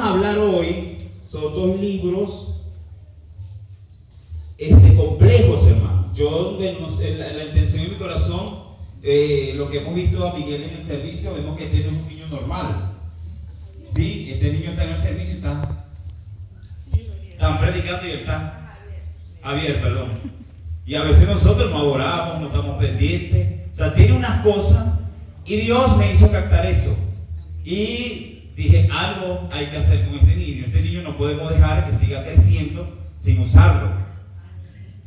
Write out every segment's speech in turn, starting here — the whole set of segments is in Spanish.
a hablar hoy son dos libros complejos, hermano. Yo, la intención de mi corazón, lo que hemos visto a Miguel en el servicio, vemos que este no es un niño normal. Sí, este niño está en el servicio y están predicando y él está Javier, perdón. Y a veces nosotros no adoramos, no estamos pendientes. O sea, tiene unas cosas y Dios me hizo captar eso. Y dije, algo hay que hacer con este niño. Este niño no podemos dejar que siga creciendo sin usarlo.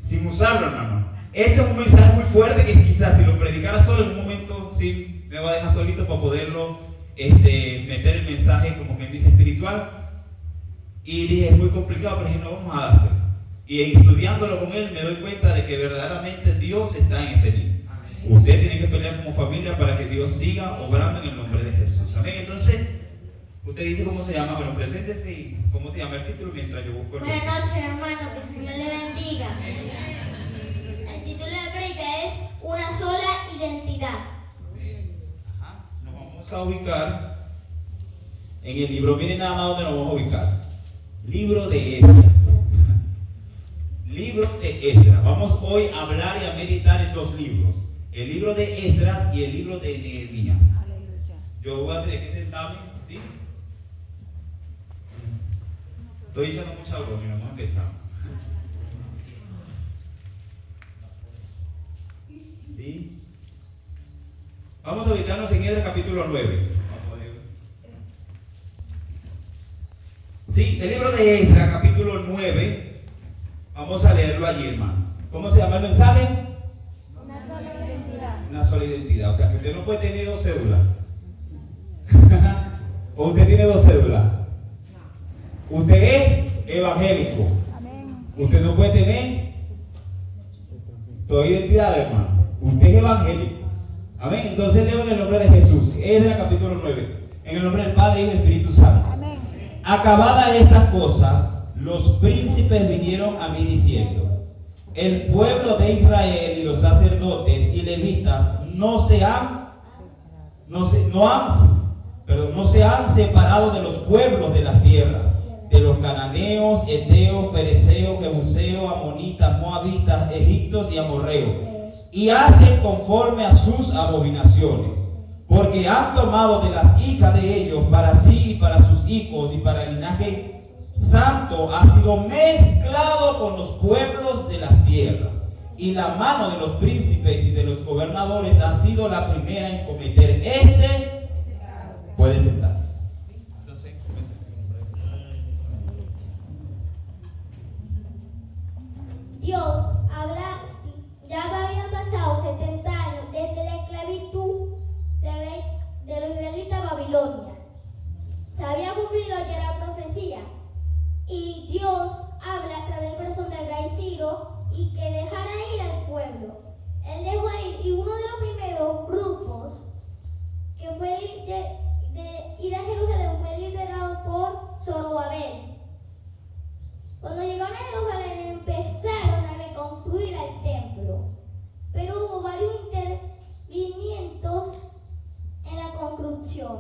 Sin usarlo, hermano. Este es un mensaje muy fuerte que quizás si lo predicara solo en un momento, sí, me va a dejar solito para poderlo meter el mensaje, como quien dice, espiritual. Y dije, es muy complicado, pero dije, no vamos a hacer. Y estudiándolo con él me doy cuenta de que verdaderamente Dios está en este niño. Amén. Usted tiene que pelear como familia para que Dios siga obrando en el nombre de Jesús. Amén. Entonces, usted dice cómo se llama, bueno, preséntese y cómo se llama el título mientras yo busco el Buenas noches, hermano, que el Señor le bendiga. El título de la predica es Una sola identidad. Ajá. Nos vamos a ubicar en el libro, miren nada más dónde nos vamos a ubicar. Libro de Esdras. Libro de Esdras. Vamos hoy a hablar y a meditar en dos libros. El libro de Esdras y el libro de Nehemías. Yo voy a tener que sentarme, ¿sí? Estoy echando mucha broma y vamos a empezar. ¿Sí? Vamos a ubicarnos en Esdras capítulo 9. Sí, el libro de Esdras capítulo 9. Vamos a leerlo allí, hermano. ¿Cómo se llama el mensaje? Una sola identidad. Una sola identidad. O sea, que usted no puede tener dos cédulas. ¿O usted tiene dos cédulas? No. Usted es evangélico. Amén. Usted no puede tener dos identidades, hermano. Usted es evangélico. Amén. Entonces leo en el nombre de Jesús. Esdras capítulo 9. En el nombre del Padre y del Espíritu Santo. Amén. Acabadas estas cosas, los príncipes vinieron a mí diciendo: el pueblo de Israel y los sacerdotes y levitas no se han separado de los pueblos de las tierras, de los cananeos, heteos, fereceos, jebuseos, amonitas, moabitas, egipcios y amorreos, y hacen conforme a sus abominaciones, porque han tomado de las hijas de ellos para sí y para sus hijos y para el linaje santo ha sido mezclado con los pueblos de las tierras, y la mano de los príncipes y de los gobernadores ha sido la primera en cometer puede sentarse. Entonces, Dios habla, ya habían pasado 70 años desde la esclavitud de los israelitas a Babilonia. Se había cumplido ya la profecía. Y Dios habla a través del corazón del rey Ciro y que dejara ir al pueblo. Él dejó ir y uno de los primeros grupos que fue de ir a Jerusalén fue liderado por Zorobabel. Cuando llegaron a Jerusalén empezaron a reconstruir el templo, pero hubo varios intervinientos en la construcción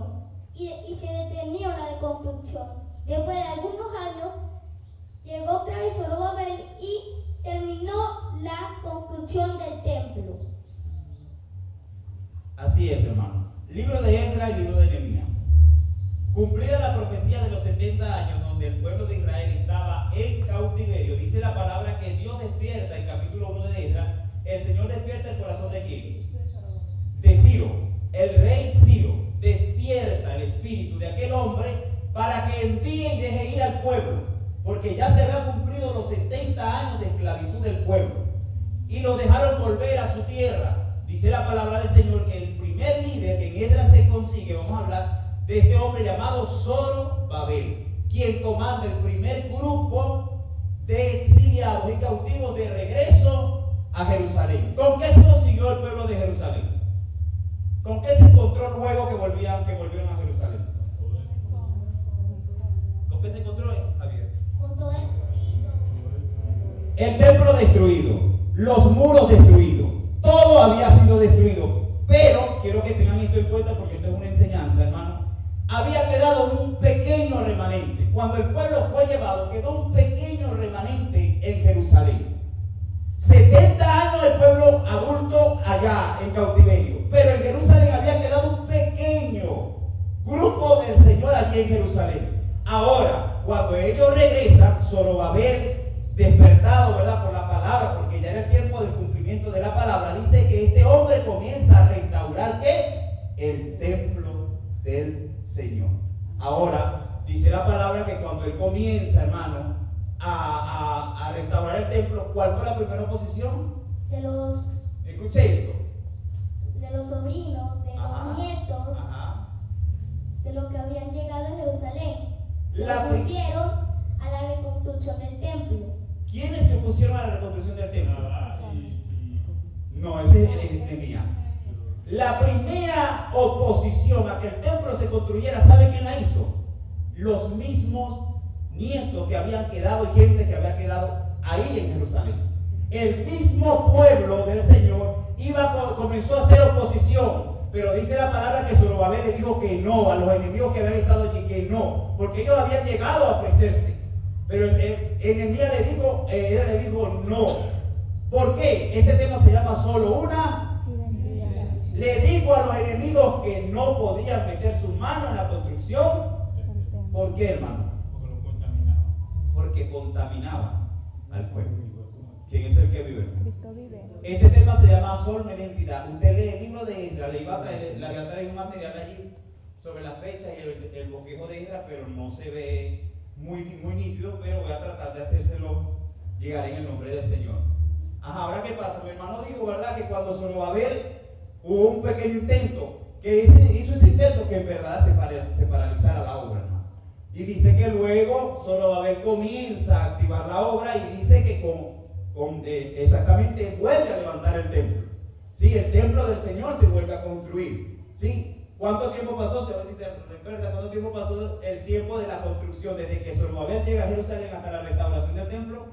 y se detenió la construcción. Después de algunos años, llegó otra vez Zorobabel y terminó la construcción del templo. Así es, hermano. Libro de Esdras y libro de Nehemías. Cumplida la profecía de los 70 años donde el pueblo de Israel estaba en cautiverio, dice la palabra que Dios despierta en capítulo 1 de Esdras. El Señor despierta el corazón de ¿quién? De Ciro. El rey Ciro despierta el espíritu de aquel hombre para que envíe y deje ir al pueblo, porque ya se habían cumplido los 70 años de esclavitud del pueblo, y lo dejaron volver a su tierra. Dice la palabra del Señor que el primer líder que en Esdras se consigue, vamos a hablar de este hombre llamado Zorobabel, quien comanda el primer grupo de exiliados y cautivos de regreso a Jerusalén. ¿Con qué se consiguió el pueblo de Jerusalén? ¿Con qué se encontró luego que volvieron a Jerusalén? ¿Con qué se encontró, Javier? Con todo destruido. El templo destruido, los muros destruidos, todo había sido destruido. Pero quiero que tengan esto en cuenta porque esto es una enseñanza, hermano. Había quedado un pequeño remanente. cuando el pueblo fue llevado, quedó un pequeño remanente en Jerusalén. 70 años el pueblo adulto allá en cautiverio, pero en Jerusalén había quedado un pequeño grupo del Señor allí en Jerusalén. Ahora, cuando ellos regresan, Zorobabel, despertado, ¿verdad?, por la palabra, porque ya era el tiempo del cumplimiento de la palabra, dice que este hombre comienza a restaurar, ¿qué? El templo del Señor. Ahora, dice la palabra que cuando él comienza, hermano, a restaurar el templo, ¿cuál fue la primera oposición? Escuché esto. De los sobrinos, de los nietos, de los que habían llegado a Jerusalén. Se opusieron a la reconstrucción del templo. ¿Quiénes se opusieron a la reconstrucción del templo? No, ese es Nehemías. La primera oposición a que el templo se construyera, ¿sabe quién la hizo? Los mismos nietos que habían quedado y gente que había quedado ahí en Jerusalén. El mismo pueblo del Señor comenzó a hacer oposición, pero dice la palabra que Zorobabel le dijo que no a los enemigos que habían estado allí, que no, porque ellos habían llegado a ofrecerse. Pero Nehemías le dijo no. ¿Por qué? Este tema se llama solo una identidad. Le dijo a los enemigos que no podían meter su mano en la construcción. ¿Por qué, hermano? Porque lo contaminaban. Porque contaminaban al pueblo. ¿Quién es el que vive? Cristo vive. Este tema se llama solo una identidad. Usted lee el libro de Esdras, le voy a traer un material allí sobre la fecha y el bosquejo de Esdras, pero no se ve muy nítido, pero voy a tratar de hacérselo llegar en el nombre del Señor. Ahora qué pasa, mi hermano dijo, ¿verdad?, que cuando Zorobabel hubo un pequeño intento, que hizo ese intento que en verdad se paralizara la obra, hermano. Y dice que luego Zorobabel comienza a activar la obra y dice que exactamente vuelve a levantar el templo. Sí, el templo del Señor se vuelve a construir. ¿Sí? ¿Cuánto tiempo pasó? Si a ver si te recuerdas, ¿cuánto tiempo pasó el tiempo de la construcción desde que Zorobabel llega a Jerusalén hasta la restauración del templo?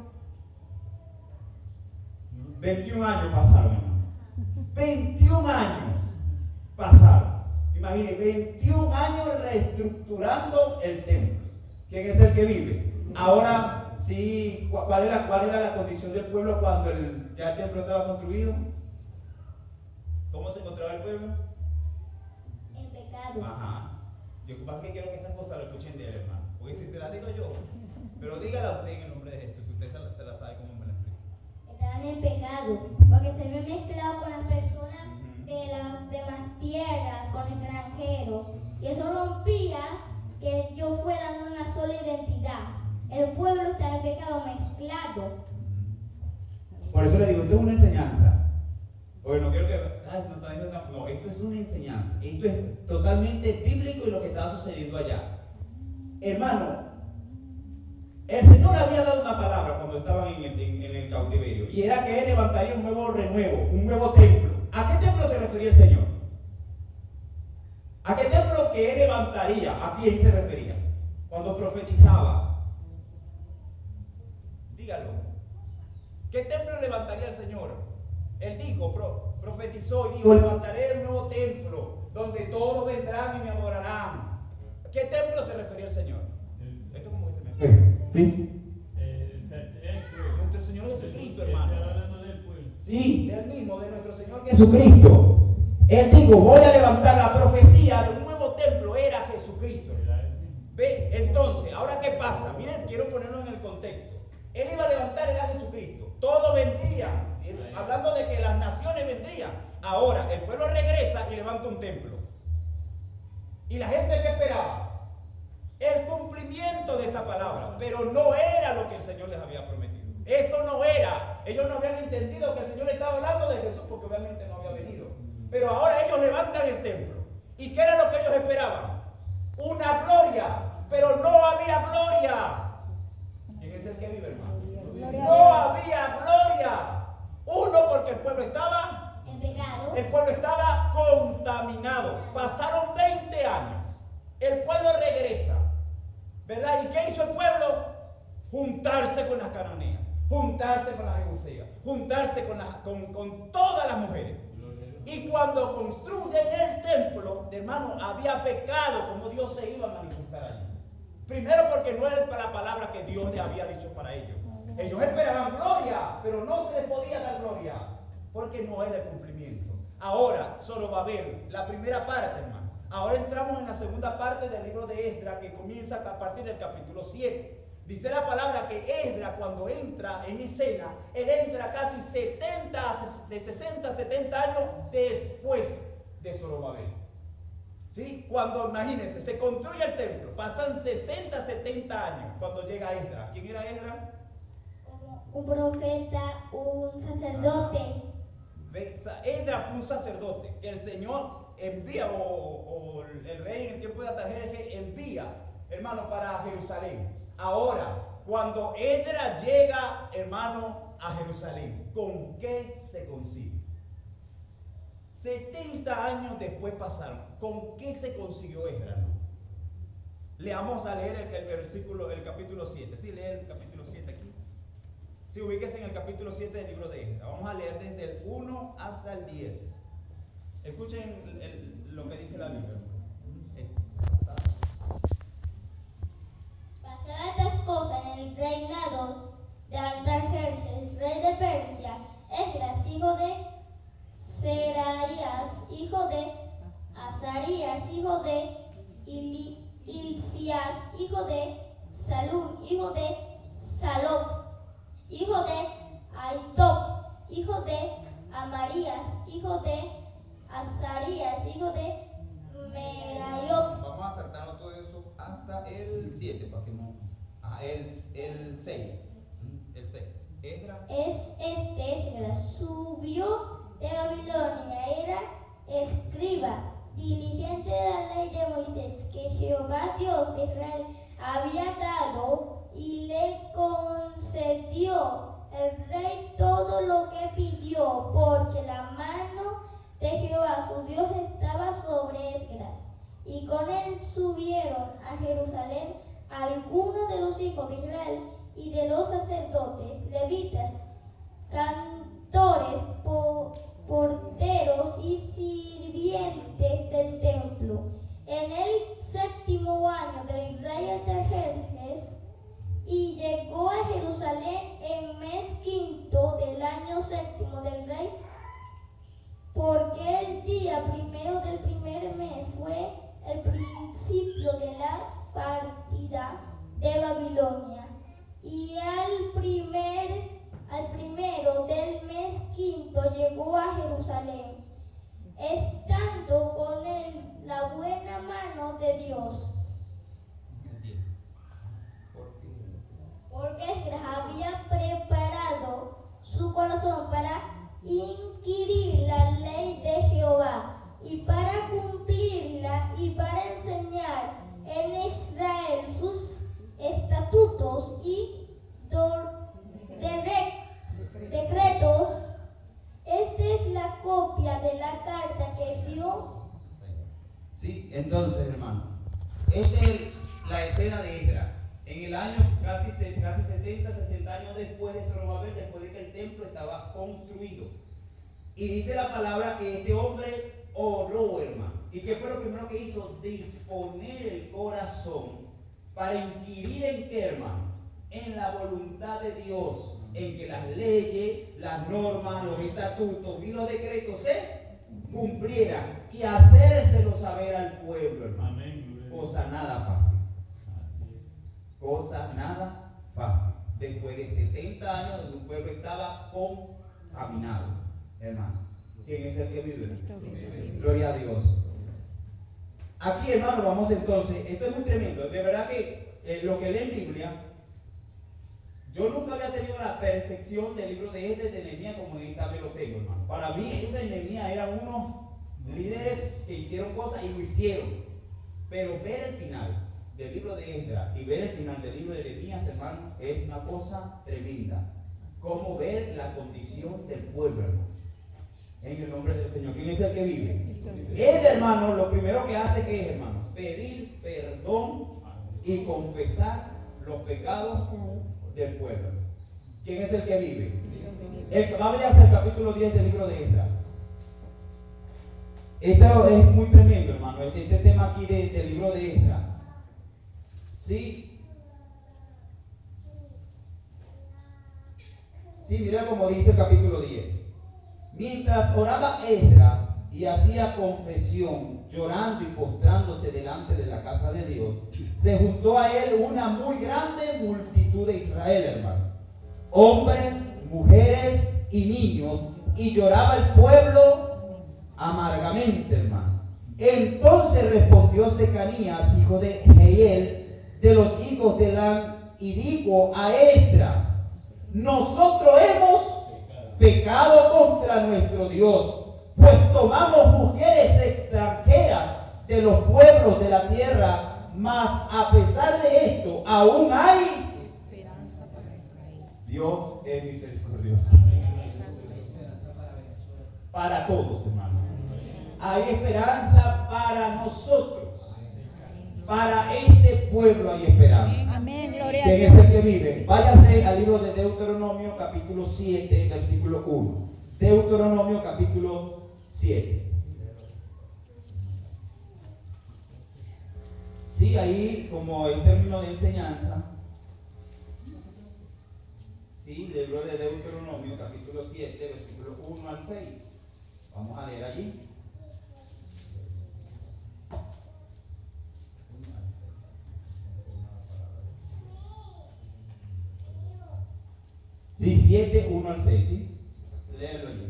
21 años pasaron, hermano. 21 años pasaron. Imagínense, 21 años reestructurando el templo. ¿Quién es el que vive? Ahora, sí, ¿cuál era la condición del pueblo cuando ya el templo estaba construido? ¿Cómo se encontraba el pueblo? En pecado. Ajá. Yo más que quiero que esas cosas lo escuchen de él, hermano. Porque si se las digo yo, pero dígala usted en el nombre de Jesús, que usted se la sabe cómo me la explica. Estaban en pecado, porque se habían mezclado con las personas de las demás tierras, con extranjeros, y eso rompía que ellos fueran una sola identidad. El pueblo está en pecado mezclado. Por eso le digo, esto es una enseñanza. Porque no quiero que... No, esto es una enseñanza. Esto es totalmente bíblico y lo que estaba sucediendo allá. Hermano, el Señor había dado una palabra cuando estaban en el cautiverio, y era que Él levantaría un nuevo renuevo, un nuevo templo. ¿A qué templo se refería el Señor? ¿A qué templo que Él levantaría? ¿A quién se refería? Cuando profetizaba. Dígalo. ¿Qué templo levantaría el Señor? Él dijo, profetizó y dijo, levantaré un nuevo templo donde todos vendrán y me adorarán. ¿A qué templo se refería el Señor? Esto como que se me... ¿Sí? Nuestro Señor Jesucristo, hermano. Sí, del mismo, de nuestro Señor Jesucristo. Él dijo, voy a levantar la profecía de un nuevo templo, era Jesucristo. ¿Ve? Entonces, ¿ahora qué pasa? Miren, quiero ponerlo en el contexto. Él iba a levantar, era Jesucristo. Todos vendrían, hablando de que las naciones vendrían. Ahora, el pueblo regresa y levanta un templo. ¿Y la gente qué esperaba? El cumplimiento de esa palabra, pero no era lo que el Señor les había prometido. Eso no era. Ellos no habían entendido que el Señor estaba hablando de Jesús, porque obviamente no había venido. Pero ahora ellos levantan el templo. ¿Y qué era lo que ellos esperaban? Una gloria, pero no había gloria. ¿Quién es el que vive, hermano? No había gloria. Uno, porque el pueblo estaba en pecado. El pueblo estaba contaminado. Pasaron 20 años. El pueblo regresa, ¿verdad? ¿Y qué hizo el pueblo? Juntarse con las cananeas, juntarse con las jebuseas, juntarse con todas las mujeres. Y cuando construyen el templo, hermano, había pecado, como Dios se iba a manifestar allí. Primero porque no era la palabra que Dios le había dicho para ellos. Ellos esperaban gloria, pero no se les podía dar gloria, porque no era el cumplimiento. Ahora, solo va a haber la primera parte, hermano. Ahora entramos en la segunda parte del libro de Esdras, que comienza a partir del capítulo 7. Dice la palabra que Esdras, cuando entra en escena, él entra casi 60 a 70 años después de Zorobabel. ¿Sí? Cuando, imagínense, se construye el templo, pasan 60, 70 años cuando llega Esdras. ¿Quién era Esdras? Un profeta, un sacerdote. Esdras fue un sacerdote que el Señor envía, o el rey en el tiempo de Artajerjes envía, hermano, para Jerusalén. Ahora, cuando Esdras llega, hermano, a Jerusalén, ¿con qué se consigue? 70 años después pasaron. ¿Con qué se consiguió Esdras? Le vamos a leer el capítulo 7. Sí, lee el capítulo 7 aquí. Sí, ubíquese en el capítulo 7 del libro de Esdras. Vamos a leer desde el 1 hasta el 10. Escuchen lo que dice la Biblia. Pasadas estas cosas en el reinado de Artajerjes, rey de Persia, Esdras, hijo de Seraías, hijo de Azarías, hijo de Hilcías, hijo de Salum, hijo de Saloc, hijo de Ahitob, hijo de Amarías, hijo de Azarías, hijo de Merayot. Vamos a saltarnos todo eso hasta el 7, para que no. El 6. El 6. Esdras. Esdras subió de Babilonia, era escriba, diligente de la ley de Moisés, que Jehová Dios de Israel había dado, y le concedió el rey todo lo que pidió, porque la mano de Jehová su Dios estaba sobre Esdras. Y con él subieron a Jerusalén algunos de los hijos de Israel y de los sacerdotes, levitas, cantores, porteros y sirvientes del templo. En el 7º año del rey Artajerjes, y llegó a Jerusalén en mes 5 del año 7 del rey, porque el día 1 del primer mes fue el principio de la partida de Babilonia. Y al primero del mes 5 llegó a Jerusalén, estando con él la buena mano de Dios. Porque Esdras había preparado su corazón para inquirir la ley de Jehová y para cumplirla y para enseñar en Israel sus estatutos y decretos. Esta es la copia de la carta que dio. Sí, entonces, hermano, esta es la escena de Esdras. En el año casi 70, 60 años después de Zorobabel, después de que el templo estaba construido. Y dice la palabra que este hombre oró, hermano. ¿Y qué fue lo primero que hizo? Disponer el corazón para inquirir en qué, hermano. En la voluntad de Dios, en que las leyes, las normas, los estatutos y los decretos se cumplieran y hacérselo saber al pueblo, hermano. Amén. Cosa nada fácil. Cosa nada fácil. Después de 70 años donde un pueblo estaba contaminado, hermano. ¿Quién es el que vive? Gloria a Dios. Aquí, hermano, vamos entonces. Esto es muy tremendo. De verdad que lo que leen Biblia, yo nunca había tenido la percepción del libro de Nehemías como esta vez lo tengo, hermano. Para mí, estos de Nehemías eran unos líderes que hicieron cosas y lo hicieron. Pero ver el final del libro de Esdras y ver el final del libro de Nehemías, hermano, es una cosa tremenda. Cómo ver la condición del pueblo, hermano. En el nombre del Señor. ¿Quién es el que vive? Él, hermano, lo primero que hace que es, hermano, pedir perdón y confesar los pecados del pueblo. ¿Quién es el que vive? Vamos a hacer el capítulo 10 del libro de Esdras. Esto es muy tremendo, hermano. Este tema aquí del libro de Esdras. ¿Sí? Sí, mira como dice el capítulo 10. Mientras oraba Esdras y hacía confesión, llorando y postrándose delante de la casa de Dios, se juntó a él una muy grande multitud de Israel, hermano. Hombres, mujeres y niños, y lloraba el pueblo amargamente, hermano. Entonces respondió Secanías, hijo de Jehiel, de los hijos de Elán, y dijo a Esdras: nosotros hemos pecado contra nuestro Dios, pues tomamos mujeres extranjeras de los pueblos de la tierra, mas a pesar de esto, aún hay esperanza para Israel. Dios es misericordioso. Para todos, hermanos. Hay esperanza para nosotros. Para este pueblo hay esperanza. Amén, gloria a ¿Quién Dios. es el que vive? Váyase al libro de Deuteronomio, capítulo 7, versículo 1. Deuteronomio, capítulo 7. Sí, ahí como el término de enseñanza. Sí, del libro de Deuteronomio, capítulo 7, versículo 1 al 6. Vamos a leer allí. Sí, 7, 1 al 6, ¿sí? Léelo allí.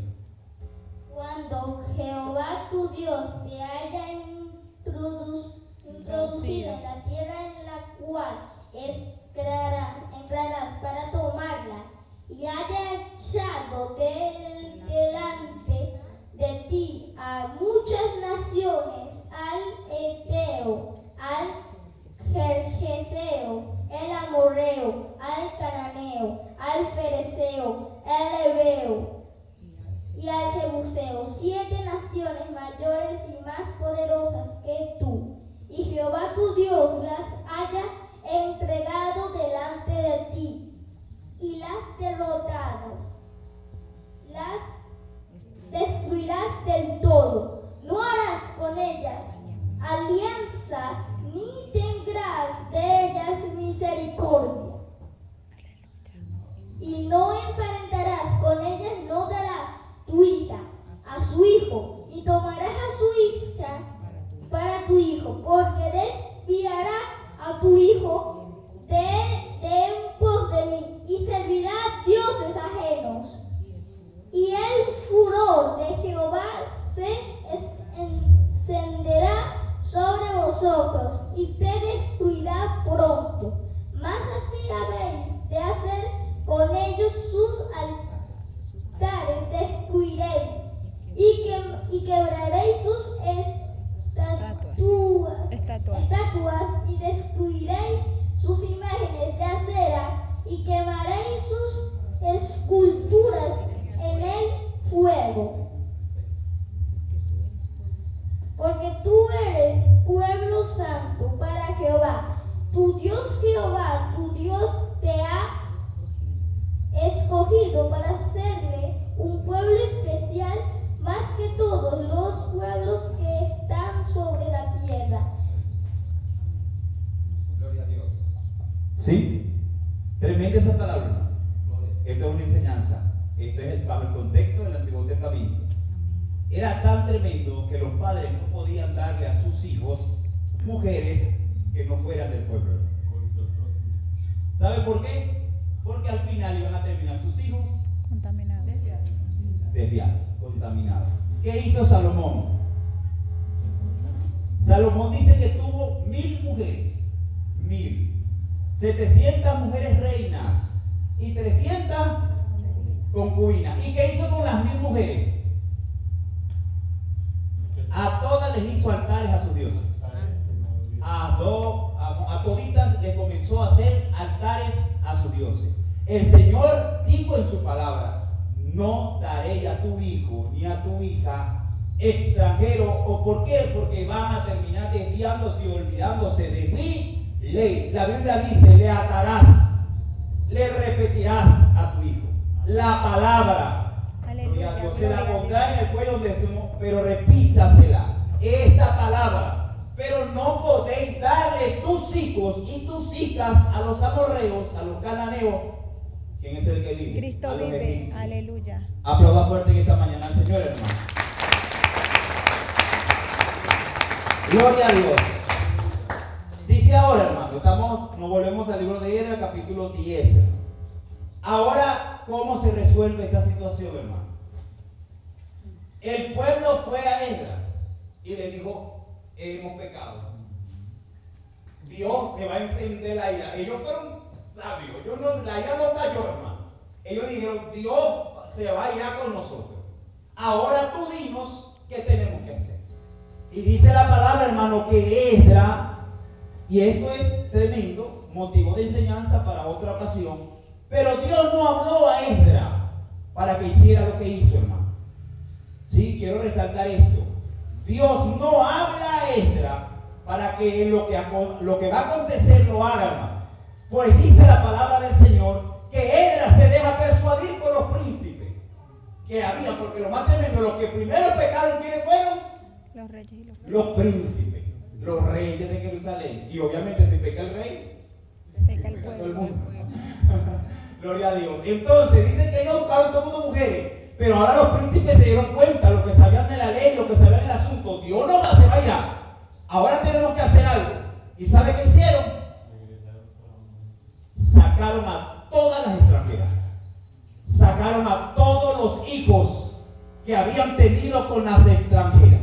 Cuando Jehová tu Dios te haya introducido en la tierra en la cual entrarás para tomarla, y haya echado delante de ti a muchas naciones, al Eteo, al Gergeseo, el Amorreo, al Cananeo, al Fereceo, al Heveo y al Jebuseo, 7 naciones mayores y más poderosas que tú, y Jehová tu Dios las haya entregado delante de ti, y las derrotado, las destruirás del todo. No harás con ellas alianza, ni tendrás de ellas misericordia, y no emparentarás con ellas, no darás tu hija a su hijo, y tomarás a su hija para tu hijo, porque desviará a tu hijo de en pos de mí, y servirá a dioses ajenos. Y el furor de Jehová se encenderá sobre vosotros, y te destruirá pronto. Mas así habéis de hacer con ellos sus altares, destruiréis y quebraréis sus estatuas, y destruiréis sus imágenes de acera, y quemaréis sus esculturas en el fuego. Porque tú eres pueblo santo para Jehová, tu Dios. Jehová, tu Dios te ha escogido para serle un pueblo especial, más que todos los pueblos que están sobre la tierra. Gloria a Dios. ¿Sí? Tremenda esa palabra. Esto es una enseñanza. Esto es bajo el contexto del Antiguo Testamento. Era tan tremendo que los padres no podían darle a sus hijos mujeres que no fueran del pueblo. ¿Sabe por qué? Porque al final iban a terminar sus hijos Contaminados. desviados, contaminados. ¿Qué hizo Salomón? Salomón dice que tuvo 1000 mujeres, 700 mujeres reinas y 300 concubinas. ¿Y qué hizo con las 1000 mujeres? A todas les hizo altares a sus dioses. A toditas le comenzó a hacer altares a sus dioses. El Señor dijo en su palabra: no daré a tu hijo ni a tu hija extranjero. ¿O por qué? Porque van a terminar desviándose y olvidándose de mi ley. La Biblia dice: le atarás, le repetirás a tu hijo la palabra. Gloria a Dios. Se la pondrá en el cuello donde decimos, pero repítasela. Esta palabra pero no podéis darle tus hijos y tus hijas a los amorreos, a los cananeos. ¿Quién es el que vive? Cristo vive, aleluya. Aplauda fuerte en esta mañana al Señor, hermano. Gloria a Dios. Dice ahora, hermano, nos volvemos al libro de Esdras, capítulo 10. Ahora, ¿cómo se resuelve esta situación, hermano? El pueblo fue a Esdras y le dijo: hemos pecado. Dios se va a encender la ira. Ellos fueron sabios. La ira no cayó, hermano. Ellos dijeron: Dios se va a ir con nosotros. Ahora tú dinos qué tenemos que hacer. Y dice la palabra, hermano, que Esdras, y esto es tremendo, motivo de enseñanza para otra ocasión, pero Dios no habló a Esdras para que hiciera lo que hizo, hermano. Sí, quiero resaltar esto. Dios no habla a Esdras para que lo que va a acontecer lo haga, hermano. Pues dice la palabra del Señor que Esdras se deja persuadir por los príncipes que había, porque lo más tremendo, los que primero pecaron, ¿quiénes fueron? Los reyes y los príncipes, los reyes de Jerusalén. Y obviamente si peca el rey, peca el todo el pueblo. mundo. Gloria a Dios. Entonces dice que ellos buscaron todo el mundo mujeres, pero ahora los príncipes se dieron cuenta, lo que sabían de la ley, lo que sabían del asunto. Dios no se va a ir. Ahora tenemos que hacer algo. ¿Y sabe qué hicieron? Sacaron a todas las extranjeras. Sacaron a todos los hijos que habían tenido con las extranjeras.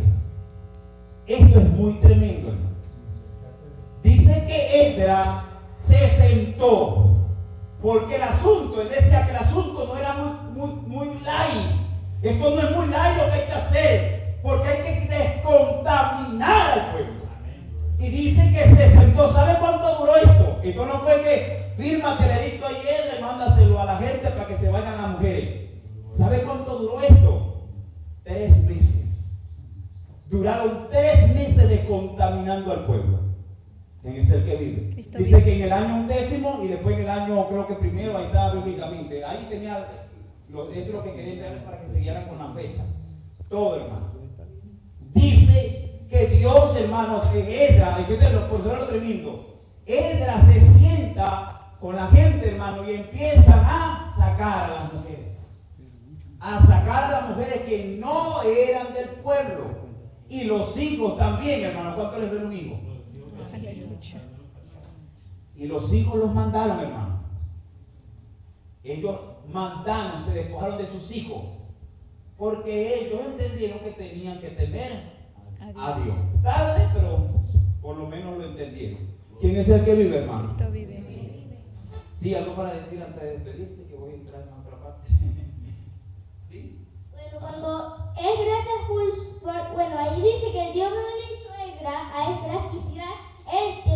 Esto es muy tremendo, hermano. Dice que Esdras se sentó, porque el asunto, él decía que el asunto no era muy light. Esto no es muy light lo que hay que hacer, porque hay que descontaminar al pueblo. Y dice que se sentó. ¿Sabe cuánto duró esto? Esto no fue que fírmate el edicto ahí y mándaselo a la gente para que se vayan las mujeres. ¿Sabe cuánto duró esto? 3 meses. Duraron 3 meses descontaminando al pueblo. ¿Quién es el que vive? Cristo Dice vive. que en el año 11 y después en el año, creo que primero, ahí estaba bíblicamente. Ahí tenía, eso es lo que quería entender para que se guiaran con la fecha. Todo, hermano. Dice que Dios, hermanos, en Esdras, por eso lo tremendo, Esdras se sienta con la gente, hermano, y empiezan a sacar a las mujeres. A sacar a las mujeres que no eran del pueblo. Y los hijos también, hermano. ¿Cuánto les ven un hijo? Aleluya. Y los hijos los mandaron, hermano. Ellos mandaron, se despojaron de sus hijos. Porque ellos entendieron que tenían que temer a Dios. Tarde, pero por lo menos lo entendieron. ¿Quién es el que vive, hermano? Cristo vive. Sí, algo para decir antes de despedirte, que voy a entrar en otra parte. ¿Sí? Bueno, cuando Esdras se expulsó, bueno, ahí dice que Dios no le hizo a Esdras quisiera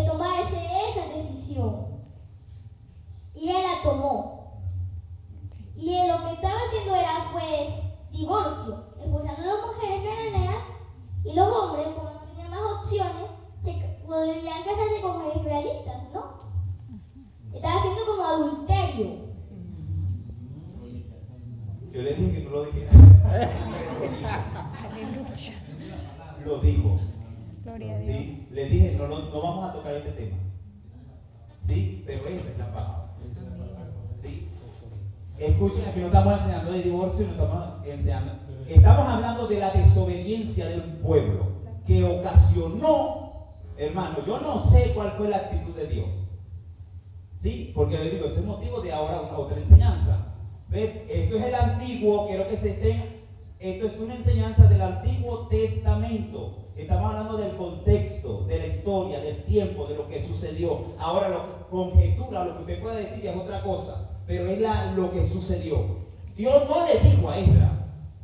tomar esa decisión. Y él la tomó. Y él lo que estaba haciendo era, pues, divorcio, expulsando a las mujeres cananeas, y los hombres, como no tenían más opciones, podrían casarse con mujeres israelitas, ¿no? Estaba haciendo como adulterio. Yo le dije que no lo dijera. Aleluya. Lo dijo. Gloria a Dios. ¿Sí? Le dije, no vamos a tocar este tema. ¿Sí? Pero esa es la palabra. ¿Sí? Escuchen, aquí no estamos enseñando de divorcio, no estamos enseñando. Estamos hablando de la desobediencia del pueblo que ocasionó, hermano, yo no sé cuál fue la actitud de Dios. ¿Sí? Porque le digo, ese es motivo de ahora una otra enseñanza. ¿Ves? Esto es el antiguo, quiero que se estén. Esto es una enseñanza del Antiguo Testamento. Estamos hablando del contexto, de la historia, del tiempo, de lo que sucedió. Ahora, conjetura, lo que usted pueda decir ya es otra cosa, pero es lo que sucedió. Dios no le dijo a Esdras.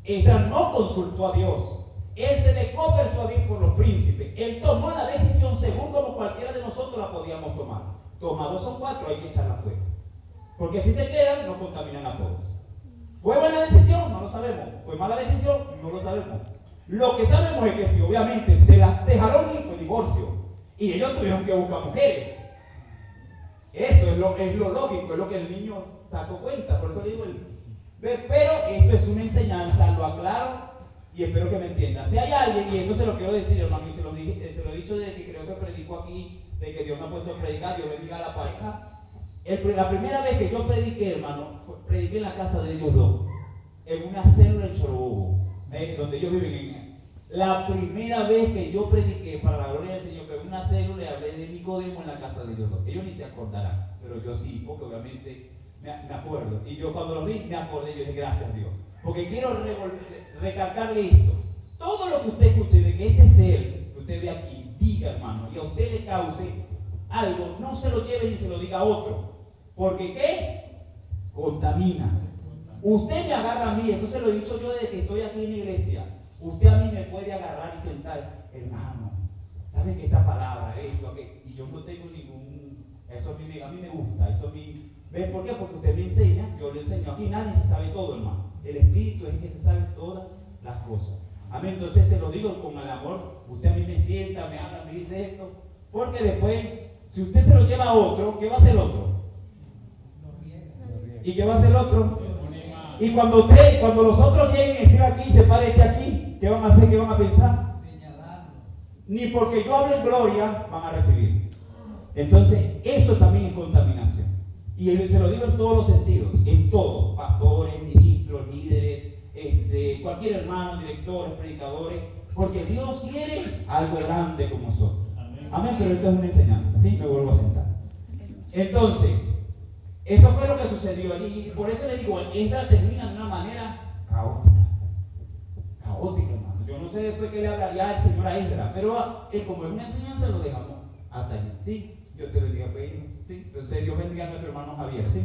Esdras no consultó a Dios. Él se dejó persuadir por los príncipes. Él tomó la decisión según como cualquiera de nosotros la podíamos tomar. Tomados son 4, hay que echarla fuera. Porque si se quedan, nos contaminan a todos. ¿Fue buena decisión? No lo sabemos. ¿Fue mala decisión? No lo sabemos. Lo que sabemos es que si obviamente se las dejaron ir, fue divorcio. Y ellos tuvieron que buscar mujeres. Eso es lo lógico, es lo que el niño sacó cuenta. Por eso le digo, pero esto es una enseñanza, lo aclaro, Y espero que me entienda. Si hay alguien, y esto se lo quiero decir, hermano, y se lo he dicho desde que creo que predico aquí, de que Dios me ha puesto a predicar, Dios bendiga a la pareja. La primera vez que yo prediqué, hermano, prediqué en la casa de ellos dos, en una célula en Chorobobo, donde ellos viven. La primera vez que yo prediqué para la gloria del Señor, que en una célula, hablé de Nicodemo en la casa de ellos dos. Ellos ni se acordarán, pero yo sí, porque obviamente me acuerdo. Y yo cuando lo vi, me acordé, yo dije, gracias a Dios. Porque quiero recalcarle esto. Todo lo que usted escuche de que este ser que usted ve aquí, diga, hermano, y a usted le cause algo, no se lo lleve ni se lo diga a otro. Porque ¿qué? Contamina. Usted me agarra a mí, esto se lo he dicho yo desde que estoy aquí en la iglesia. Usted a mí me puede agarrar y sentar, hermano, ¿sabe que esta palabra, esto, aquello? Y yo no tengo ningún, eso a mí me gusta, eso a mí, ¿ven por qué? Porque usted me enseña, yo le enseño, aquí nadie se sabe todo, hermano. El Espíritu es el que se sabe todas las cosas. Amén, entonces se lo digo con el amor, usted a mí me sienta, me habla, me dice esto, porque después, si usted se lo lleva a otro, ¿qué va a hacer el otro? ¿Y qué va a hacer el otro? Y cuando los otros lleguen y estén aquí, se pare este aquí, ¿qué van a hacer? ¿Qué van a pensar? Ni porque yo hable en gloria van a recibir. Entonces, eso también es contaminación. Y se lo digo en todos los sentidos, en todo, pastores, ministros, líderes, cualquier hermano, directores, predicadores, porque Dios quiere algo grande con nosotros. Amén, pero esto es una enseñanza, ¿sí? Me vuelvo a sentar. Entonces, eso fue lo que sucedió allí, y por eso le digo, esta termina de una manera caótica. Caótica, hermano. Yo no sé después qué le hablaría el Señor a Esdras, pero como es una enseñanza, lo dejamos hasta allí, ¿sí? Dios te bendiga, ¿sí? Entonces, Dios bendiga a nuestro hermano Javier, ¿sí?